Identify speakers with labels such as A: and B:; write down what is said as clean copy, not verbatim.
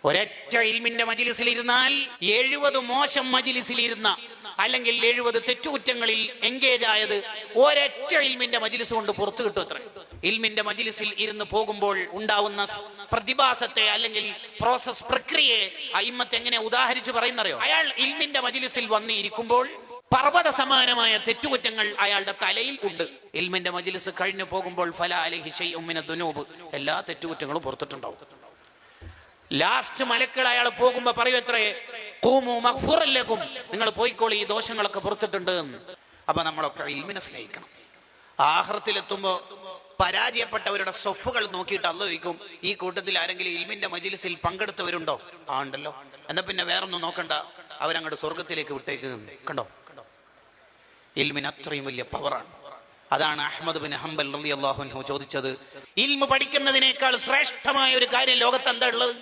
A: ഒരൊറ്റ ഇൽമിന്റെ മജ്ലിസിൽ ഇരുന്നാൽ 70 മോശം മജ്ലിസിൽ ഇരുന്ന അല്ലെങ്കിൽ 70 തെറ്റുകുറ്റങ്ങളിൽ എൻഗേജ് ആയത് ഒരൊറ്റ ഇൽമിന്റെ മജ്ലിസ് കൊണ്ട് പുറത്തു കിട്ടും. അത്ര ഇൽമിന്റെ മജ്ലിസിൽ ഇരുന്ന് പോകുമ്പോൾ ഉണ്ടാവുന്ന പ്രതിഭാസത്തെ അല്ലെങ്കിൽ പ്രോസസ് പ്രക്രിയയെ അയിമ്മത്ത് എങ്ങനെ ഉദാഹരിച്ച് പറയുന്നറിയോ? അയാൾ ഇൽമിന്റെ മജ്ലിസിൽ വന്ന് ഇരിക്കുമ്പോൾ പർവ്വത സമാനമായ തെറ്റുകുറ്റങ്ങൾ അയാളുടെ തലയിൽ ഉണ്ട്. ഇൽമിന്റെ മജ്ലിസ് കഴിഞ്ഞു പോകുമ്പോൾ ഫലാ അലൈഹി ശൈഉം മിന ദുനൂബ്, എല്ലാ തെറ്റുകുറ്റങ്ങളും പുറത്തിട്ടുണ്ടാവും. ലാസ്റ്റ് മലക്കൾ അയാൾ പോകുമ്പോ പറയൂ എത്രേ, ഖൂമു മഗ്ഫൂറൻ ലക്കും, നിങ്ങൾ പോയിക്കോളി, ഈ ദോഷങ്ങളൊക്കെ പുറത്തിട്ടുണ്ട്. അപ്പൊ നമ്മളൊക്കെ ഇൽമിനെ സ്നേഹിക്കണം. ആഖിറത്തിലെത്തുമ്പോ പരാജയപ്പെട്ടവരുടെ സൊഫുകൾ നോക്കിയിട്ട് അല്ലാഹു ചോദിക്കും, ഈ കൂട്ടത്തിൽ ആരെങ്കിലും ഇൽമിന്റെ മജ്ലിസിൽ പങ്കെടുത്തവരുണ്ടോ? ആ ഉണ്ടല്ലോ, എന്നാ പിന്നെ വേറൊന്നും നോക്കണ്ട, അവരങ്ങോട്ട് സ്വർഗത്തിലേക്ക് വിട്ടേക്ക്. കണ്ടോ, ഇൽമിന് അത്രയും വലിയ പവറാണ്. അതാണ് അഹ്മദ് ബിൻ ഹംബൽ റളിയല്ലാഹു അൻഹു ചോദിച്ചത്, ഇൽമു പഠിക്കുന്നതിനേക്കാൾ ശ്രേഷ്ഠമായ ഒരു കാര്യം ലോകത്ത് എന്താ ഉള്ളത്?